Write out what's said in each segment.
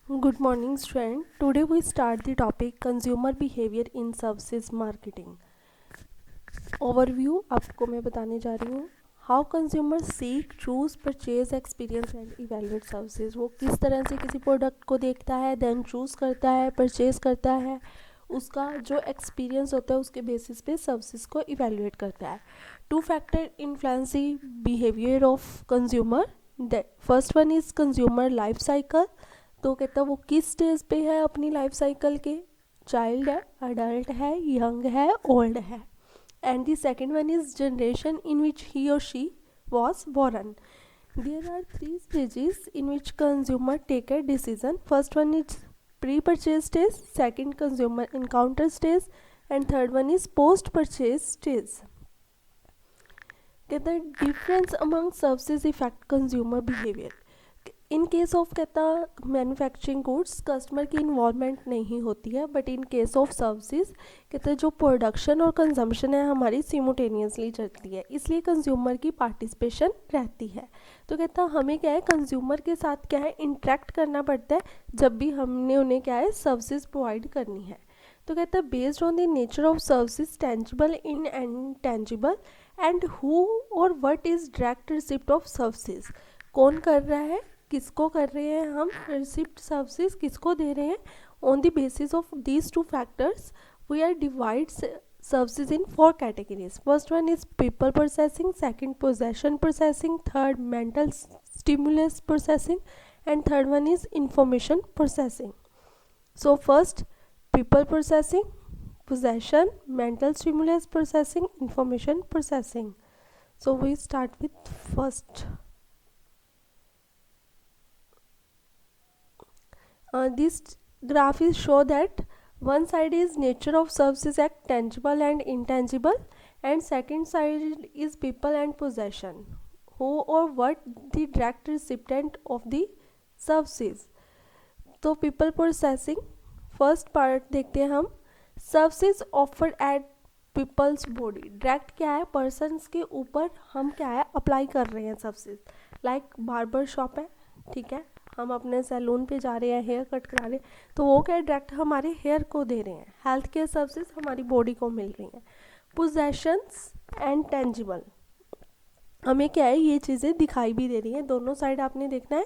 Good morning, student. Today we start the topic consumer behavior in services marketing. Overview आपको मैं बताने जा रही हूँ how consumer seek choose purchase experience and evaluate services. वो किस तरह से किसी प्रोडक्ट को देखता है, देन चूज़ करता है, परचेज करता है, उसका जो एक्सपीरियंस होता है उसके बेसिस पे सर्विसेज को इवेलुएट करता है. Two factor influence the behaviour of consumer. First one is consumer life cycle. तो कहता है वो किस स्टेज पे है अपनी लाइफ साइकिल के, चाइल्ड है, अडल्ट है, यंग है, ओल्ड है. And the second one is generation in which he or she was born. There are three stages in which consumer take a decision. First one is pre purchase stage, second consumer encounter stage and third one is post purchase stage. कहता है difference among services effect consumer behaviour. In case of कहता manufacturing goods customer की involvement नहीं होती है, but in case of services कहते हैं जो प्रोडक्शन और कंजम्पशन है हमारी सिमुटेनियसली चलती है, इसलिए कंज्यूमर की पार्टिसिपेशन रहती है. तो कहता हमें क्या है कंज्यूमर के साथ क्या है इंटरेक्ट करना पड़ता है जब भी हमने उन्हें क्या है सर्विसेज प्रोवाइड करनी है. तो कहता है based on the nature of services tangible in intangible and who or what is direct receipt of services. कौन कर रहा है, किसको कर रहे हैं हम रिसिप्ट, सर्विसेज किसको दे रहे हैं. On the basis of these two factors we are divide services in four categories. First one is people processing, second possession processing, third mental stimulus processing and third one is information processing. So first people processing, possession, mental stimulus processing, information processing. So we start with first. This graph is show that one side is nature of services act tangible and intangible, and second side is people and possession, who or what the direct recipient of the services. तो people processing first part देखते हैं हम. Services offered at people's body. Direct क्या है persons के ऊपर हम क्या है अप्लाई कर रहे हैं सर्विसेज. लाइक बार्बर शॉप है, ठीक है, हम अपने सैलून पे जा रहे हैं हेयर कट कराने, तो वो क्या डायरेक्ट हमारे हेयर को दे रहे हैं. हेल्थ केयर सर्विसेज हमारी बॉडी को मिल रही हैं. पोजेशंस एंड टेंजिबल, हमें क्या है ये चीज़ें दिखाई भी दे रही हैं, दोनों साइड आपने देखना है.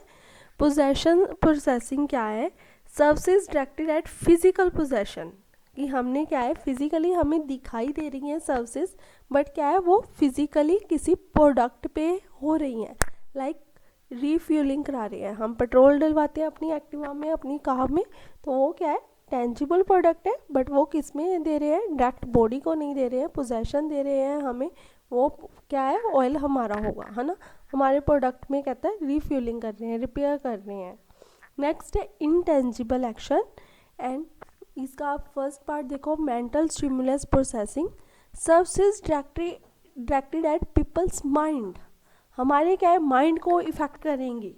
पोजेशन प्रोसेसिंग क्या है, services directed eight physical possession, कि हमने क्या है फिजिकली हमें दिखाई दे रही हैं सर्विसेज, बट क्या है वो फिजिकली किसी प्रोडक्ट पे हो रही हैं. लाइक रीफ्यूलिंग करा रहे हैं, हम पेट्रोल डलवाते हैं अपनी एक्टिवा में, अपनी कार में, तो वो क्या है टेंजिबल प्रोडक्ट है, बट वो किस में दे रहे हैं, डायरेक्ट बॉडी को नहीं दे रहे हैं, पोजेशन दे रहे हैं हमें. वो क्या है ऑयल हमारा होगा, है ना, हमारे प्रोडक्ट में कहता है रीफ्यूलिंग कर रहे हैं, रिपेयर कर रहे हैं. नेक्स्ट है इंटेंजिबल एक्शन, एंड इसका आप फर्स्ट पार्ट देखो mental stimulus processing. Services directed eight people's mind, हमारे क्या है माइंड को इफेक्ट करेंगी.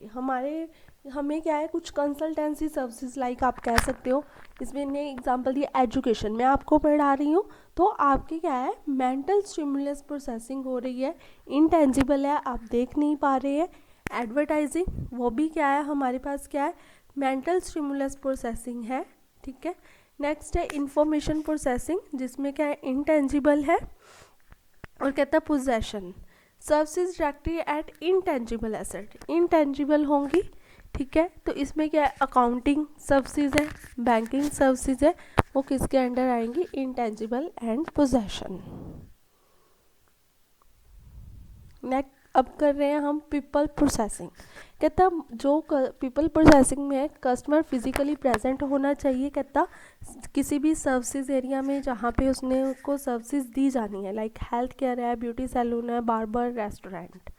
हमें क्या है कुछ कंसल्टेंसी सर्विसेज लाइक आप कह सकते हो, इसमें ने एग्जांपल दिया एजुकेशन, मैं आपको पढ़ा रही हूँ तो आपकी क्या है मेंटल स्टिमुलस प्रोसेसिंग हो रही है, इंटेंजिबल है, आप देख नहीं पा रहे हैं. एडवर्टाइजिंग वो भी क्या है हमारे पास क्या है मेंटल स्टिमुलस प्रोसेसिंग है, ठीक है. नेक्स्ट है इंफॉर्मेशन प्रोसेसिंग, जिसमें क्या है इंटेंजिबल है. और कहता है possession, services directed eight intangible asset, intangible होंगी, ठीक है. तो इसमें क्या है अकाउंटिंग सर्विसेज है, बैंकिंग सर्विसेज है, वो किसके अंडर आएंगी, इंटेंजिबल एंड पोजेशन. नेक्स्ट अब कर रहे हैं हम पीपल प्रोसेसिंग. कहता जो पीपल प्रोसेसिंग में है कस्टमर फिजिकली प्रेजेंट होना चाहिए, कहता किसी भी सर्विसेज एरिया में जहाँ पे उसने को सर्विसेज दी जानी है, लाइक हेल्थ केयर है, ब्यूटी सैलून है, बार्बर, रेस्टोरेंट.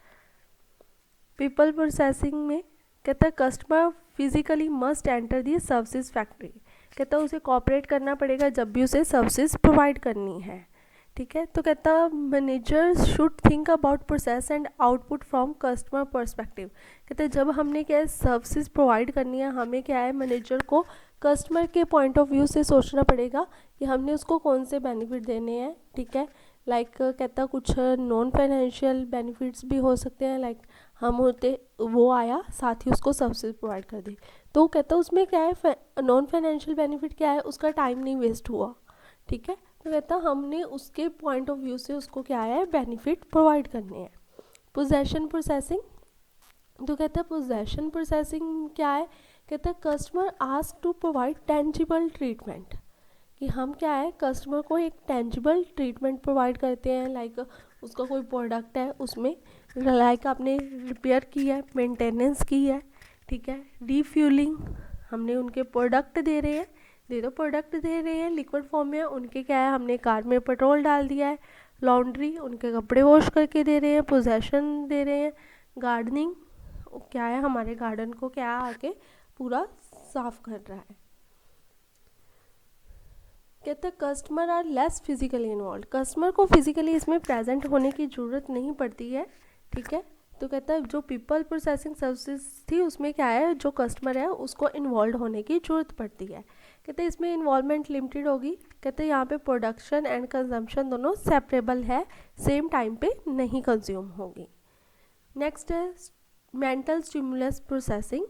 पीपल प्रोसेसिंग में कहता customer physically must enter the services factory, कहता उसे कॉपरेट करना पड़ेगा जब भी उसे सर्विसेज प्रोवाइड करनी है, ठीक है. तो कहता manager should think about process and output from customer perspective. कहते जब हमने क्या है सर्विसेज प्रोवाइड करनी है, हमें क्या है मैनेजर को कस्टमर के पॉइंट ऑफ व्यू से सोचना पड़ेगा कि हमने उसको कौन से बेनिफिट देने हैं, ठीक है. लाइक कहता कुछ नॉन फाइनेंशियल बेनिफिट्स भी हो सकते हैं, लाइक हम होते, वो आया साथ ही उसको सर्विसेज प्रोवाइड कर दी, तो कहता है उसमें क्या है, नॉन फाइनेंशियल बेनिफिट क्या है, उसका टाइम नहीं वेस्ट हुआ, ठीक है। तो कहता हमने उसके पॉइंट ऑफ व्यू से उसको क्या है, बेनिफिट प्रोवाइड करने हैं। पोजेशन प्रोसेसिंग, तो कहता है पोजेशन प्रोसेसिंग क्या है, कहता है customer ask to provide tangible treatment, कि हम क्या है कस्टमर को एक टेंजिबल ट्रीटमेंट प्रोवाइड करते हैं, लाइक उसका कोई प्रोडक्ट है उसमें लाइक आपने रिपेयर की है, मेंटेनेंस की है, ठीक है, रीफ्यूलिंग, हमने उनके प्रोडक्ट दे रहे हैं, दे दो प्रोडक्ट दे रहे हैं लिक्विड फॉर्म में, उनके क्या है हमने कार में पेट्रोल डाल दिया है, लॉन्ड्री उनके कपड़े वॉश करके दे रहे हैं, पोजेशन दे रहे हैं, गार्डनिंग क्या है हमारे गार्डन को क्या आके पूरा साफ कर रहा है। कहते हैं customer are less physically involve, customer को फिजिकली इसमें प्रेजेंट होने की ज़रूरत नहीं पड़ती है, ठीक है। तो कहता है जो पीपल प्रोसेसिंग सर्विसेज थी उसमें क्या है, जो कस्टमर है उसको इन्वॉल्व होने की ज़रूरत पड़ती है। कहते हैं इसमें इन्वॉल्वमेंट लिमिटेड होगी, कहते हैं यहाँ पे प्रोडक्शन एंड कंजम्पशन दोनों सेपरेबल है, सेम टाइम पे नहीं कंज्यूम होगी। नेक्स्ट है मेंटल स्टिमुलस प्रोसेसिंग,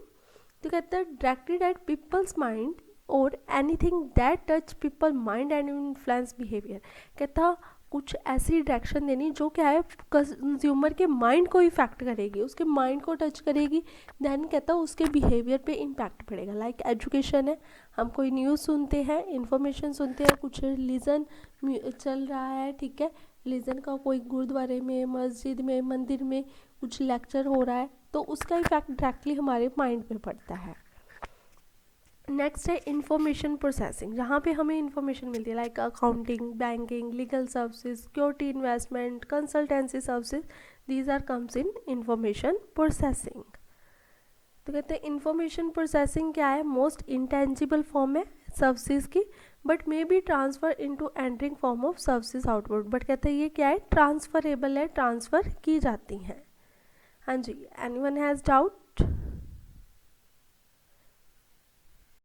तो कहते हैं डायरेक्टेड एट पीपल्स माइंड और anything that touch people mind and influence behaviour, कहता कुछ ऐसी डायरेक्शन देनी जो क्या है कंज्यूमर के माइंड को इफेक्ट करेगी, उसके माइंड को टच करेगी, देन कहता उसके बिहेवियर पे इम्पैक्ट पड़ेगा। लाइक एजुकेशन है, हम कोई न्यूज़ सुनते हैं, इन्फॉर्मेशन सुनते हैं, कुछ रिलीजन चल रहा है, ठीक है, रिलीजन का कोई गुरुद्वारे में, मस्जिद में, मंदिर में कुछ लेक्चर हो रहा है, तो उसका इफेक्ट डायरेक्टली हमारे माइंड पे पड़ता है। नेक्स्ट है इंफॉर्मेशन प्रोसेसिंग, जहाँ पे हमें इंफॉर्मेशन मिलती है like accounting, banking, legal services, security, investment, consultancy services, these are comes in information processing. तो कहते हैं इंफॉर्मेशन प्रोसेसिंग क्या है, मोस्ट इंटेंजिबल फॉर्म है सर्विसेज की, but may be transfer into entering form of services output, but कहते हैं ये क्या है, ट्रांसफरेबल है, ट्रांसफ़र की जाती हैं। हाँ जी, एनीवन हैज़ डाउट?